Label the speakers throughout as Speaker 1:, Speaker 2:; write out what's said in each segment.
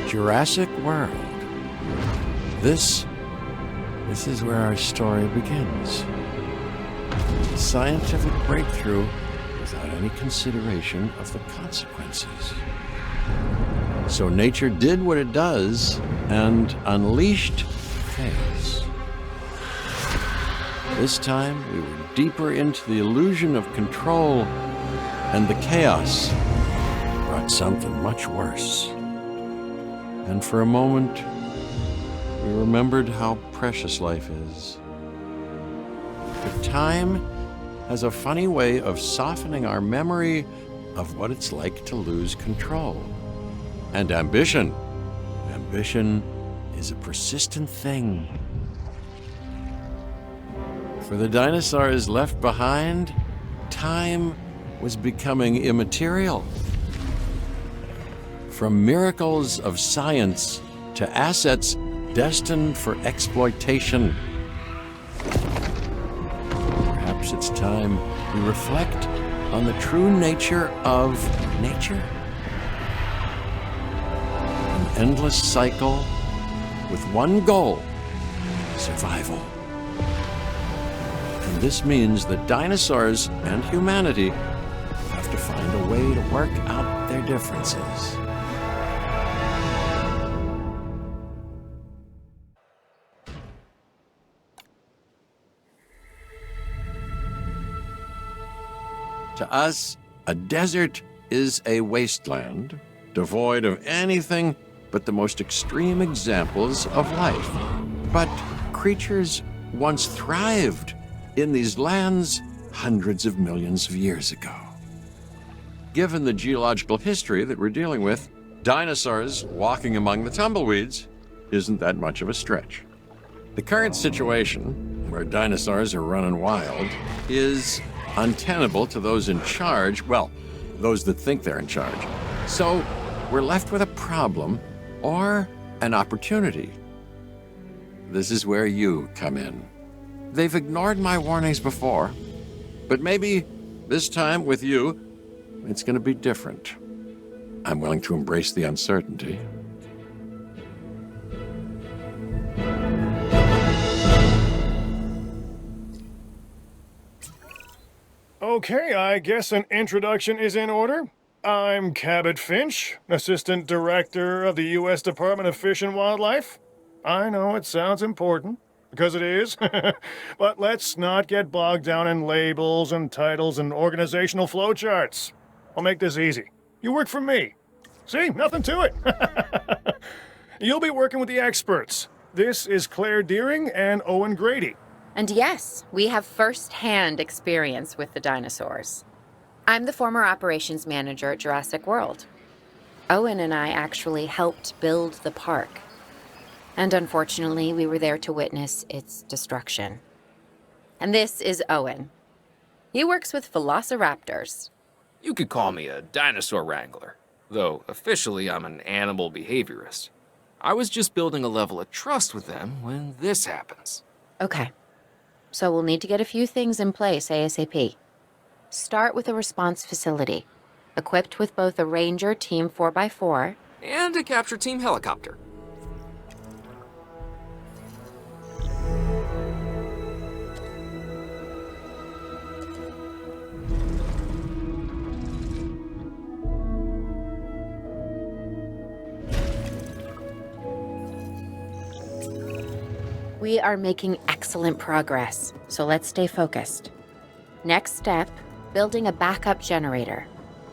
Speaker 1: Jurassic World. This is where our story begins. A scientific breakthrough without any consideration of the consequences. So nature did what it does and unleashed chaos. This time, we were deeper into the illusion of control, and the chaos brought something much worse. And for a moment, we remembered how precious life is. But time has a funny way of softening our memory of what it's like to lose control. And ambition. Ambition is a persistent thing. For the dinosaurs left behind, time was becoming immaterial. From miracles of science to assets destined for exploitation. Perhaps it's time we reflect on the true nature of nature. An endless cycle with one goal: survival. And this means that dinosaurs and humanity have to find a way to work out their differences. To us, a desert is a wasteland, devoid of anything but the most extreme examples of life. But creatures once thrived in these lands hundreds of millions of years ago. Given the geological history that we're dealing with, dinosaurs walking among the tumbleweeds isn't that much of a stretch. The current situation, where dinosaurs are running wild, is untenable to those in charge, well, those that think they're in charge. So we're left with a problem or an opportunity. This is where you come in. They've ignored my warnings before, but maybe this time with you, it's going to be different. I'm willing to embrace the uncertainty.
Speaker 2: Okay, I guess an introduction is in order. I'm Cabot Finch, Assistant Director of the U.S. Department of Fish and Wildlife. I know it sounds important, because it is, but let's not get bogged down in labels and titles and organizational flowcharts. I'll make this easy. You work for me. See, nothing to it. You'll be working with the experts. This is Claire Deering and Owen Grady.
Speaker 3: And yes, we have first-hand experience with the dinosaurs. I'm the former operations manager at Jurassic World. Owen and I actually helped build the park. And unfortunately, we were there to witness its destruction. And this is Owen. He works with velociraptors.
Speaker 4: You could call me a dinosaur wrangler, though officially I'm an animal behaviorist. I was just building a level of trust with them when this happens.
Speaker 3: Okay. So we'll need to get a few things in place ASAP. Start with a response facility, equipped with both a Ranger Team 4x4
Speaker 4: and a capture team helicopter.
Speaker 3: We are making excellent progress, so let's stay focused. Next step, building a backup generator.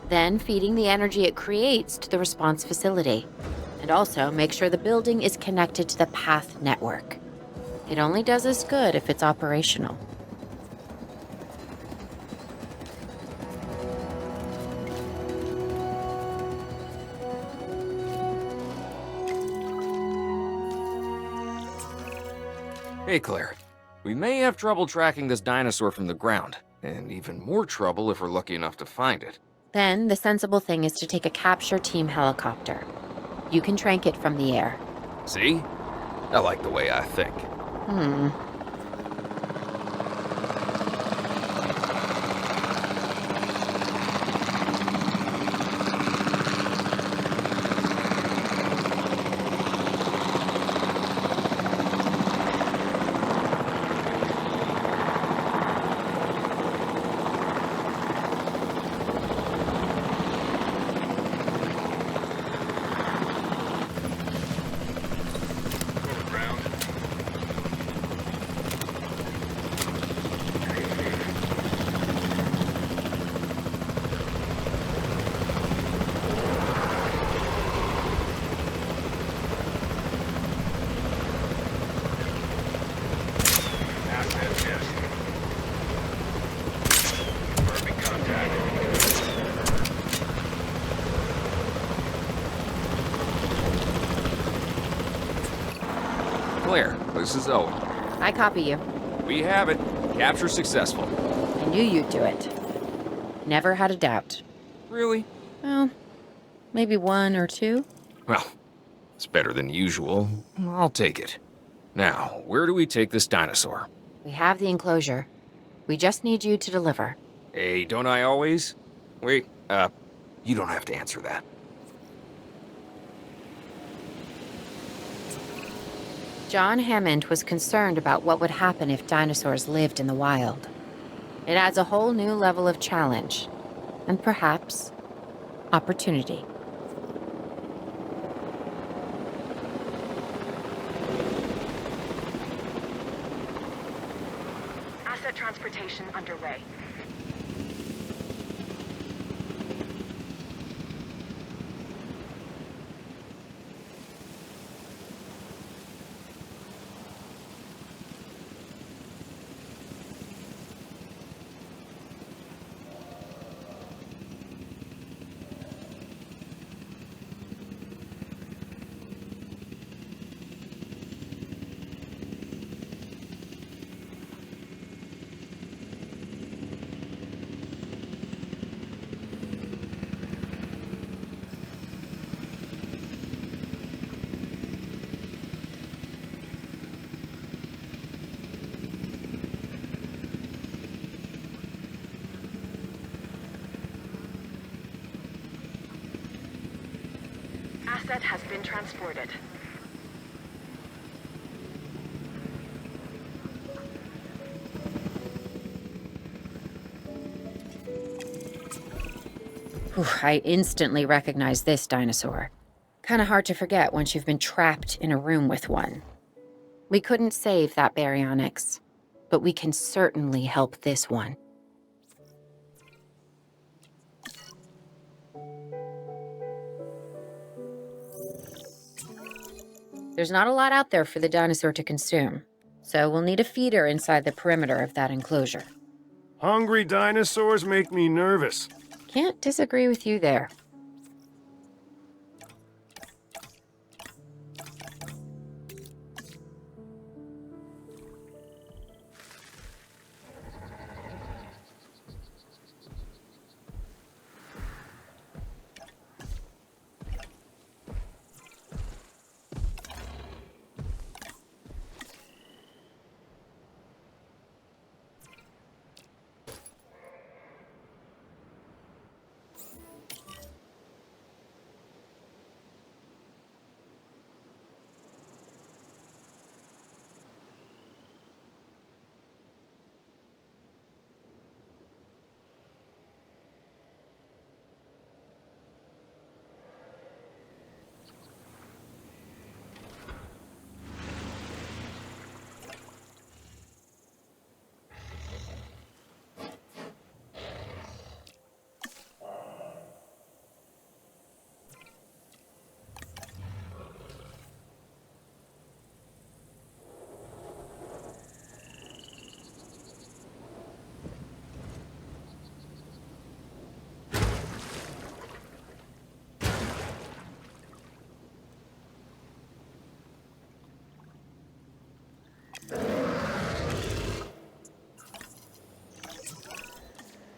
Speaker 3: Then feeding the energy it creates to the response facility. And also make sure the building is connected to the path network. It only does us good if it's operational.
Speaker 4: Hey, Claire. We may have trouble tracking this dinosaur from the ground, and even more trouble if we're lucky enough to find it.
Speaker 3: Then the sensible thing is to take a capture team helicopter. You can trank it from the air.
Speaker 4: See? I like the way I think. Claire, this is Owen.
Speaker 3: I copy you.
Speaker 4: We have it. Capture successful.
Speaker 3: I knew you'd do it. Never had a doubt.
Speaker 4: Really?
Speaker 3: Well, maybe one or two.
Speaker 4: Well, it's better than usual. I'll take it. Now, where do we take this dinosaur?
Speaker 3: We have the enclosure. We just need you to deliver.
Speaker 4: Hey, don't I always? Wait, you don't have to answer that.
Speaker 3: John Hammond was concerned about what would happen if dinosaurs lived in the wild. It adds a whole new level of challenge, and perhaps opportunity.
Speaker 5: Asset transportation underway. Asset has been transported.
Speaker 3: Whew, I instantly recognize this dinosaur. Kinda hard to forget once you've been trapped in a room with one. We couldn't save that baryonyx, but we can certainly help this one. There's not a lot out there for the dinosaur to consume, so we'll need a feeder inside the perimeter of that enclosure.
Speaker 2: Hungry dinosaurs make me nervous.
Speaker 3: Can't disagree with you there.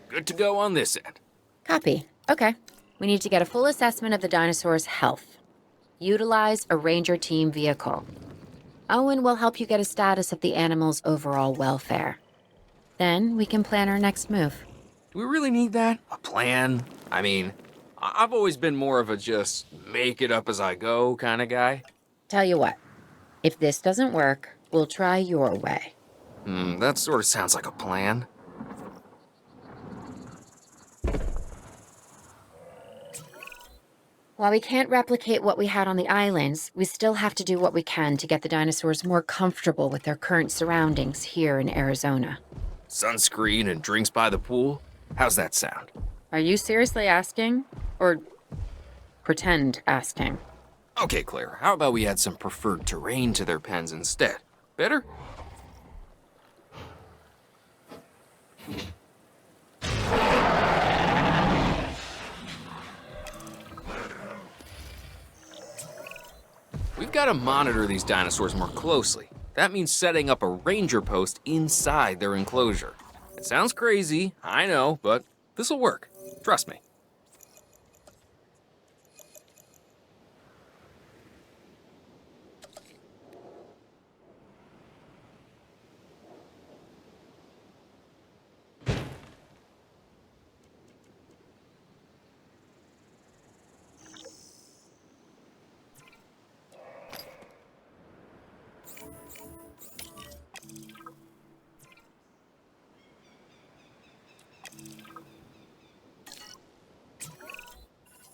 Speaker 4: Good to go on this end.
Speaker 3: Copy. Okay. We need to get a full assessment of the dinosaur's health. Utilize a ranger team vehicle. Owen will help you get a status of the animal's overall welfare. Then we can plan our next move.
Speaker 4: Do we really need that? A plan? I mean, I've always been more of a just make it up as I go kind of guy.
Speaker 3: Tell you what, if this doesn't work, we'll try your way.
Speaker 4: That sort of sounds like a plan.
Speaker 3: While we can't replicate what we had on the islands, we still have to do what we can to get the dinosaurs more comfortable with their current surroundings here in Arizona.
Speaker 4: Sunscreen and drinks by the pool? How's that sound?
Speaker 3: Are you seriously asking? Or pretend asking?
Speaker 4: Okay, Claire, how about we add some preferred terrain to their pens instead? Better? We've got to monitor these dinosaurs more closely. That means setting up a ranger post inside their enclosure. It sounds crazy, I know, but this'll work. Trust me.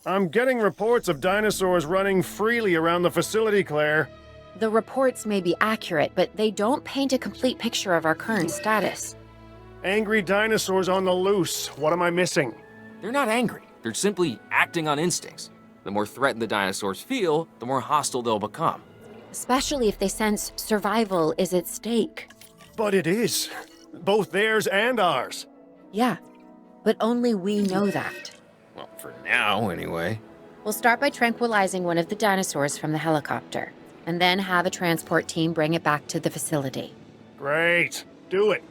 Speaker 2: I'm getting reports of dinosaurs running freely around the facility, Claire.
Speaker 3: The reports may be accurate, but they don't paint a complete picture of our current status.
Speaker 2: Angry dinosaurs on the loose. What am I missing?
Speaker 4: They're not angry. They're simply acting on instincts. The more threatened the dinosaurs feel, the more hostile they'll become.
Speaker 3: Especially if they sense survival is at stake.
Speaker 2: But it is. Both theirs and ours.
Speaker 3: Yeah, but only we know that.
Speaker 4: Well, for now, anyway.
Speaker 3: We'll start by tranquilizing one of the dinosaurs from the helicopter, and then have a transport team bring it back to the facility.
Speaker 2: Great. Do it.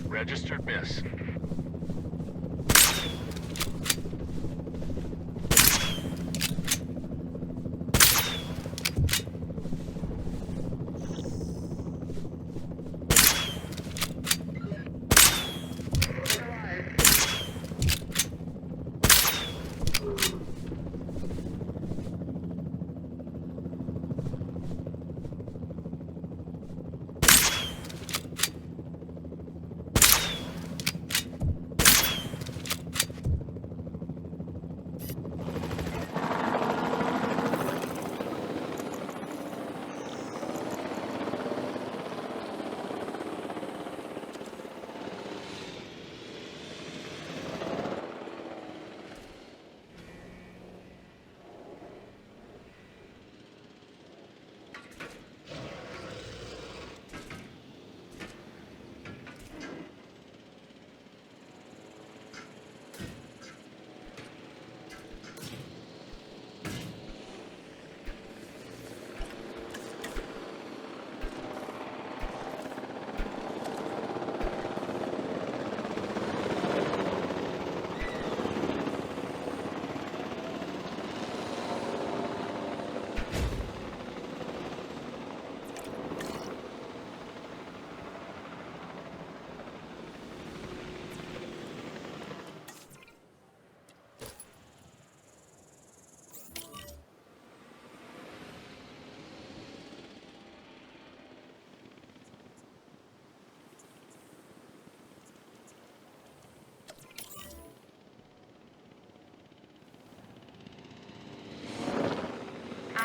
Speaker 6: Registered miss.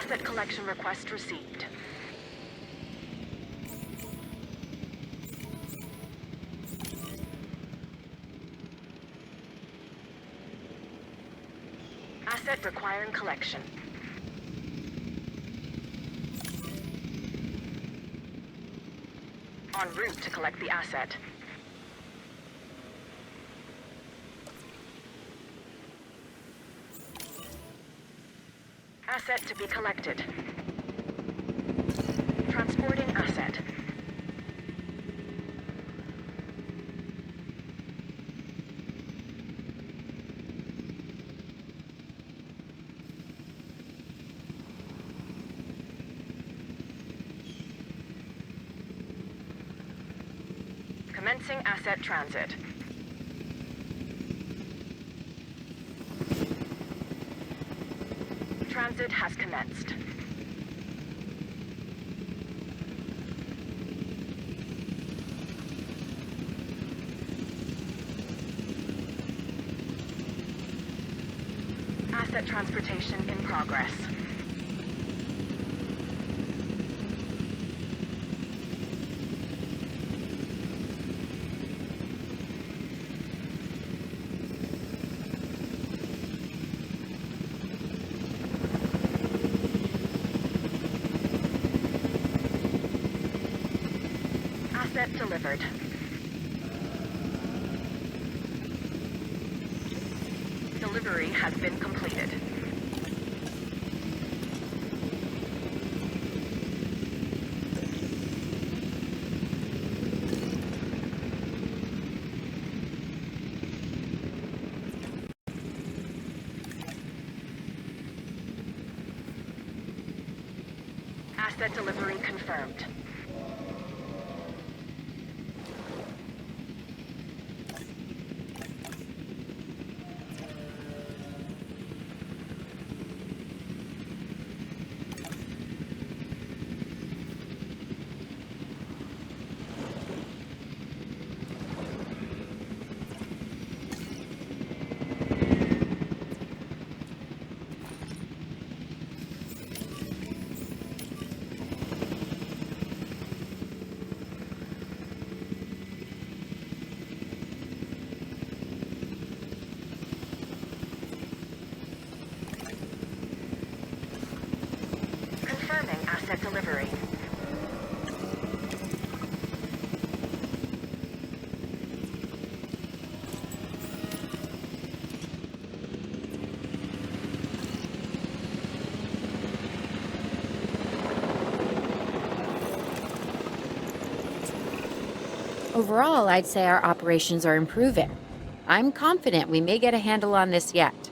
Speaker 5: Asset collection request received. Asset requiring collection. En route to collect the asset. Asset to be collected. Transporting asset. Commencing asset transit. Transit has commenced. Asset transportation in progress. Asset delivered. Delivery has been completed. Asset delivery confirmed. Confirming asset delivery.
Speaker 3: Overall, I'd say our operations are improving. I'm confident we may get a handle on this yet.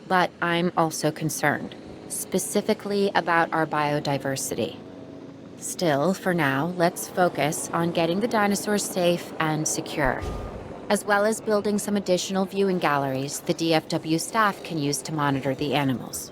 Speaker 3: But I'm also concerned, specifically about our biodiversity. Still, for now, let's focus on getting the dinosaurs safe and secure, as well as building some additional viewing galleries the DFW staff can use to monitor the animals.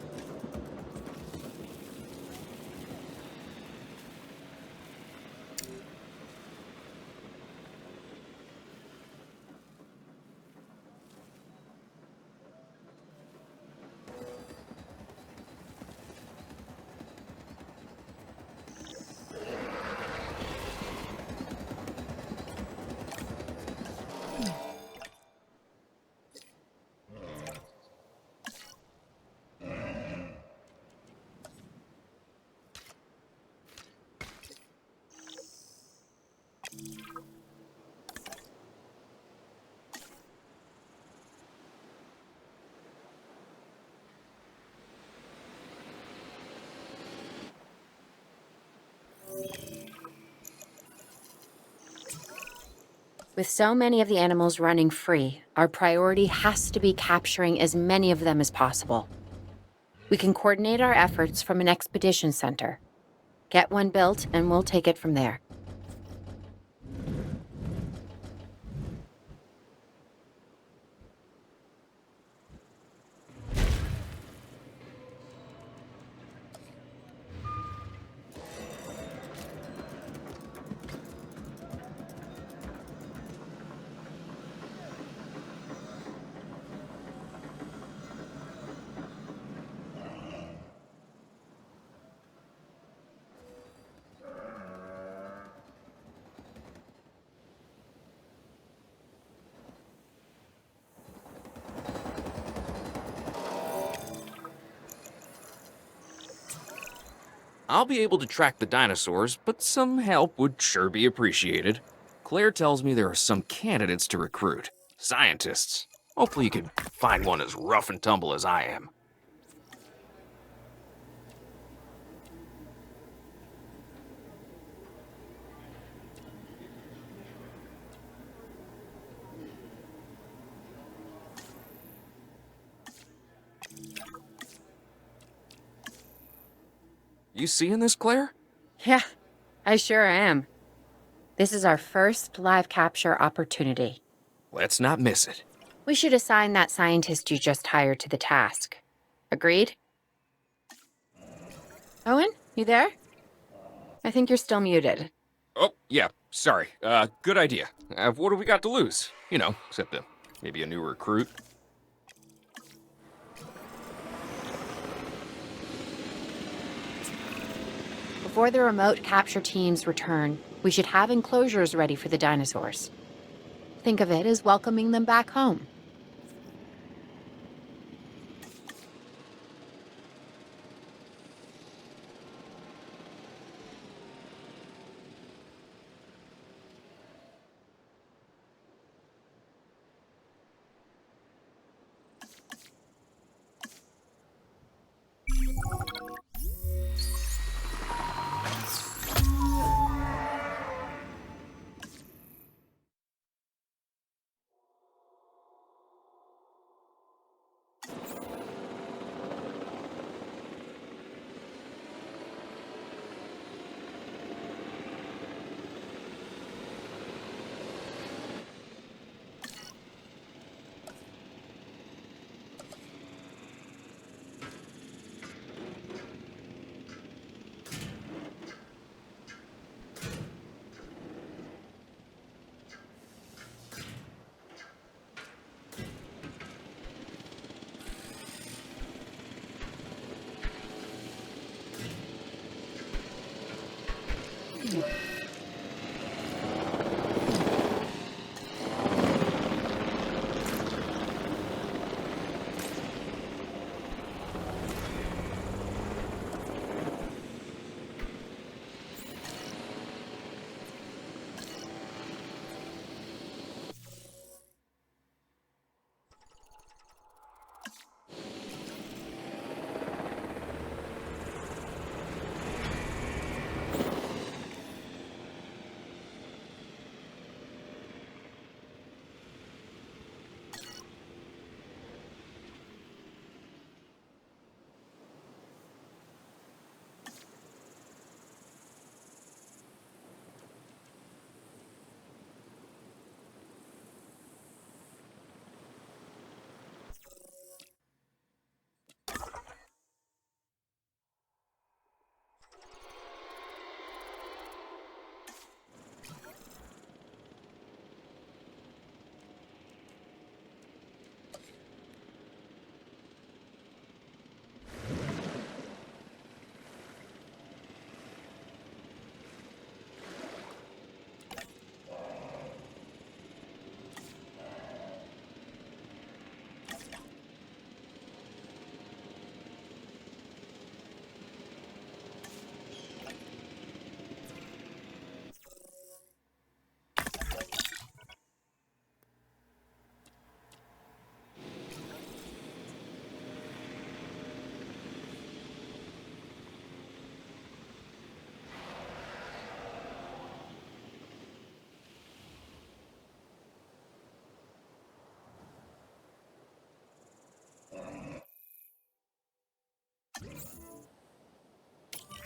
Speaker 3: With so many of the animals running free, our priority has to be capturing as many of them as possible. We can coordinate our efforts from an expedition center. Get one built, and we'll take it from there.
Speaker 4: I'll be able to track the dinosaurs, but some help would sure be appreciated. Claire tells me there are some candidates to recruit. Scientists. Hopefully you can find one as rough and tumble as I am. You seeing this, Claire?
Speaker 3: Yeah, I sure am. This is our first live capture opportunity.
Speaker 4: Let's not miss it.
Speaker 3: We should assign that scientist you just hired to the task. Agreed? Owen, you there? I think you're still muted.
Speaker 4: Oh, yeah, sorry. Good idea. What have we got to lose? You know, except maybe a new recruit.
Speaker 3: Before the remote capture teams return, we should have enclosures ready for the dinosaurs. Think of it as welcoming them back home.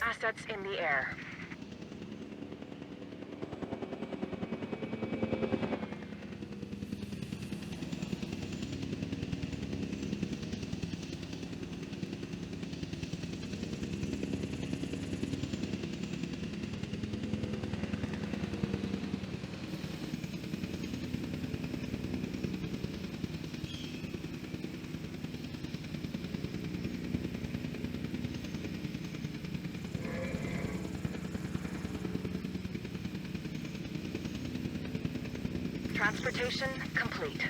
Speaker 5: Assets in the air. Transportation complete.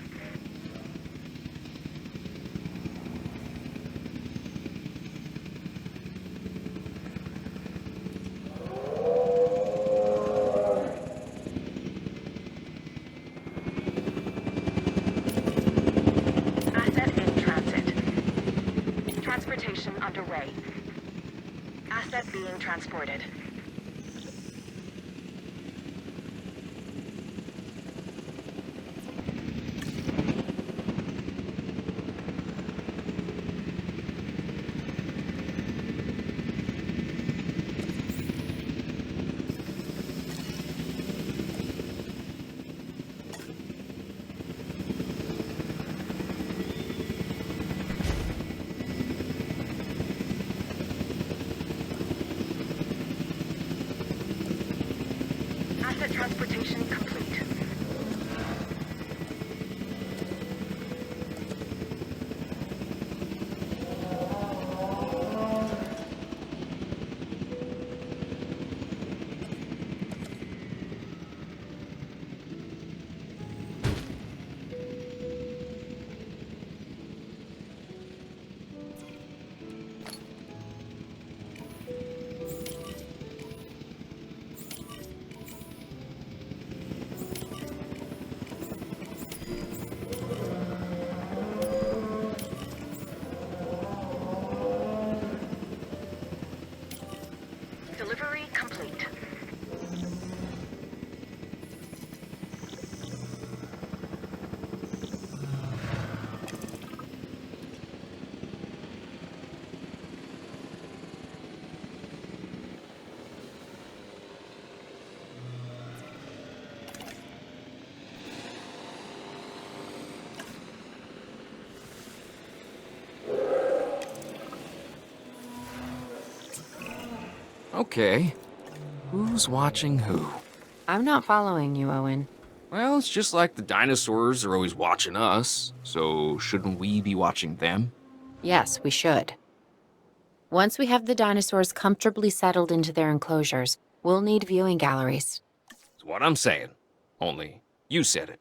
Speaker 5: Asset being transported. Asset transportation complete. Delivery complete.
Speaker 4: Okay. Who's watching who?
Speaker 3: I'm not following you, Owen.
Speaker 4: Well, it's just like the dinosaurs are always watching us, so shouldn't we be watching them?
Speaker 3: Yes, we should. Once we have the dinosaurs comfortably settled into their enclosures, we'll need viewing galleries.
Speaker 4: That's what I'm saying. Only, you said it.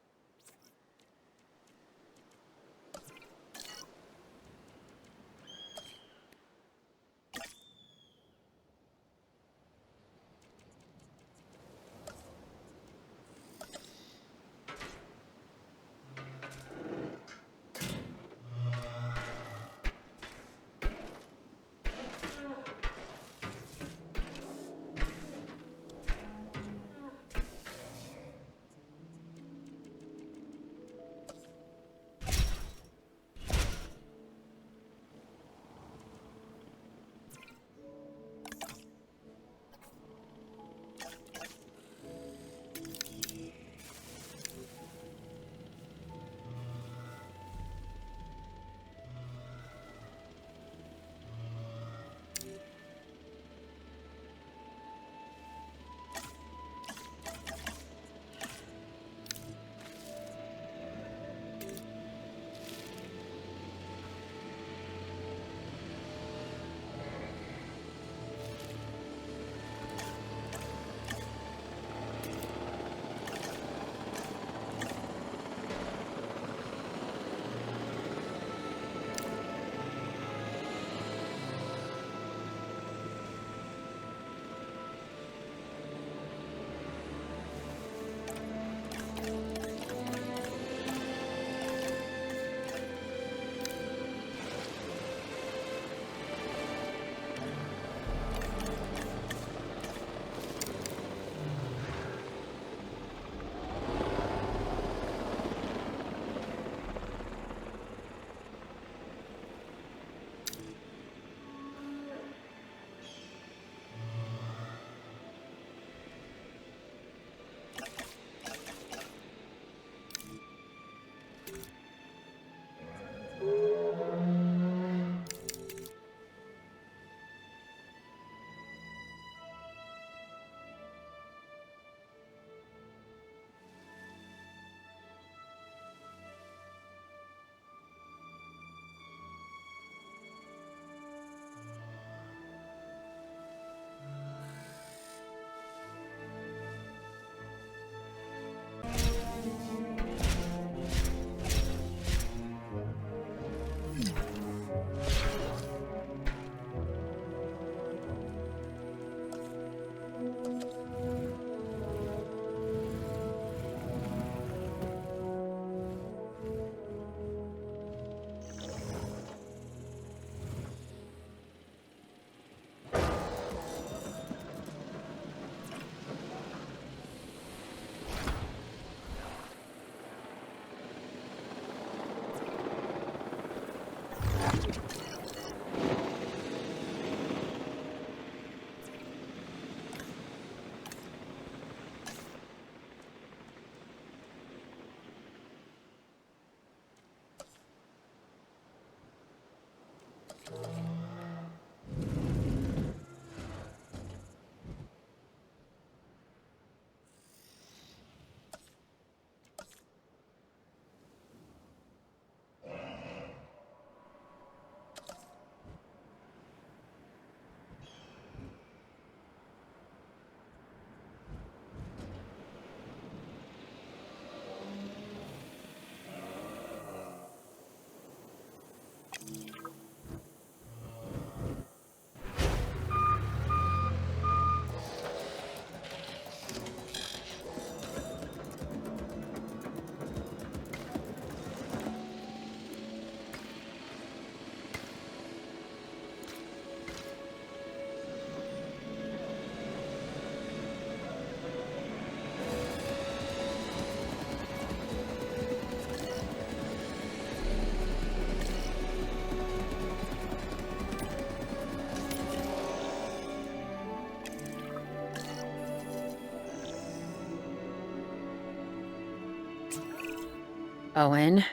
Speaker 3: Owen.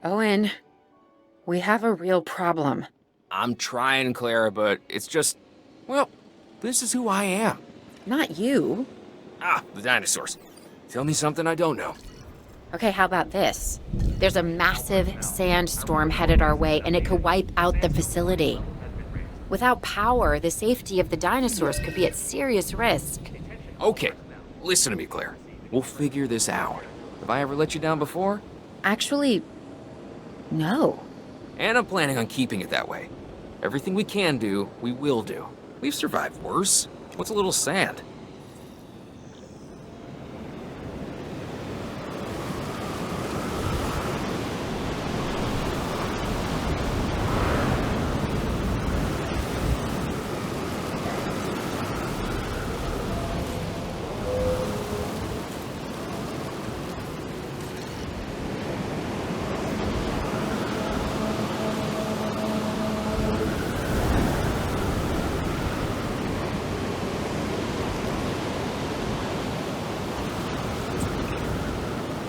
Speaker 3: Owen. We have a real problem.
Speaker 4: I'm trying, Clara, but it's just, well, this is who I am.
Speaker 3: Not you.
Speaker 4: Ah, the dinosaurs. Tell me something I don't know.
Speaker 3: Okay, how about this? There's a massive sandstorm headed our way, and it could wipe out the facility. Without power, the safety of the dinosaurs could be at serious risk.
Speaker 4: Okay, listen to me, Claire. We'll figure this out. Have I ever let you down before?
Speaker 3: Actually, no.
Speaker 4: And I'm planning on keeping it that way. Everything we can do, we will do. We've survived worse. What's a little sand?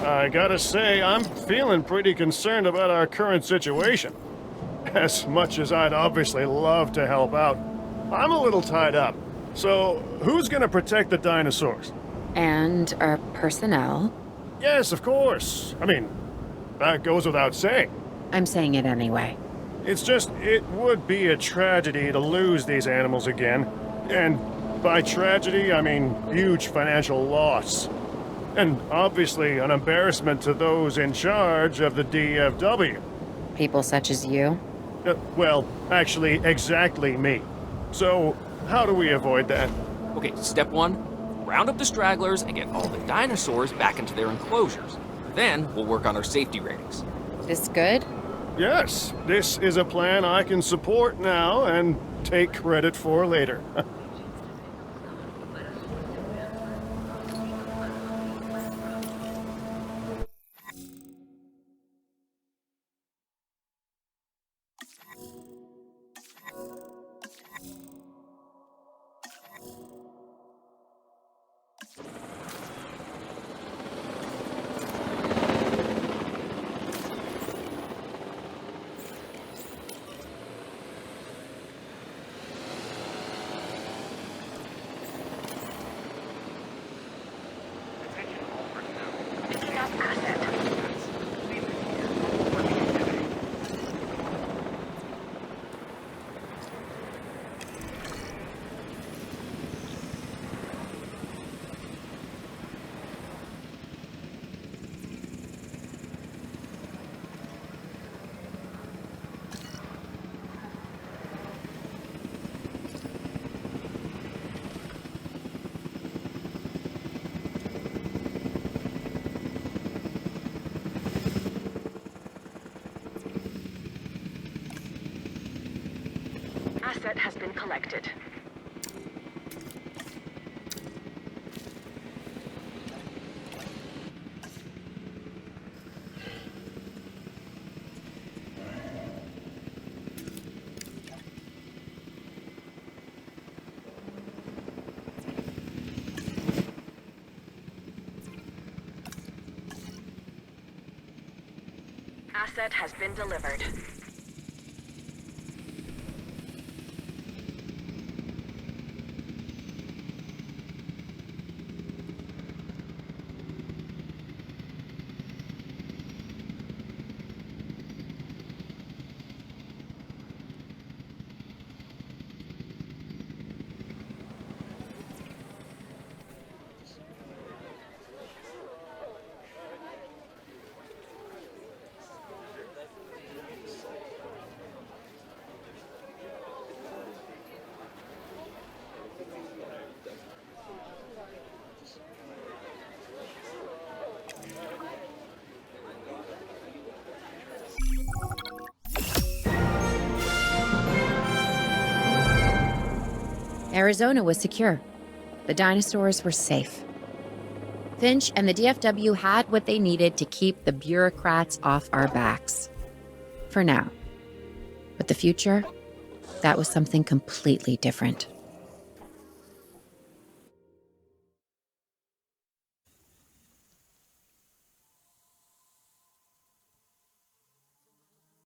Speaker 2: I gotta say, I'm feeling pretty concerned about our current situation. As much as I'd obviously love to help out, I'm a little tied up. So, who's gonna protect the dinosaurs?
Speaker 3: And our personnel.
Speaker 2: Yes, of course. I mean, that goes without saying.
Speaker 3: I'm saying it anyway.
Speaker 2: It's just, it would be a tragedy to lose these animals again. And by tragedy, I mean huge financial loss. And obviously an embarrassment to those in charge of the DFW.
Speaker 3: People such as you.
Speaker 2: Well, actually, exactly me. So, how do we avoid that?
Speaker 4: Okay, step one, round up the stragglers and get all the dinosaurs back into their enclosures. Then we'll work on our safety ratings.
Speaker 3: This good?
Speaker 2: Yes, this is a plan I can support now and take credit for later.
Speaker 5: Enough asset. Asset has been collected. Asset has been delivered.
Speaker 3: Arizona was secure. The dinosaurs were safe. Finch and the DFW had what they needed to keep the bureaucrats off our backs. For now. But the future, that was something completely different.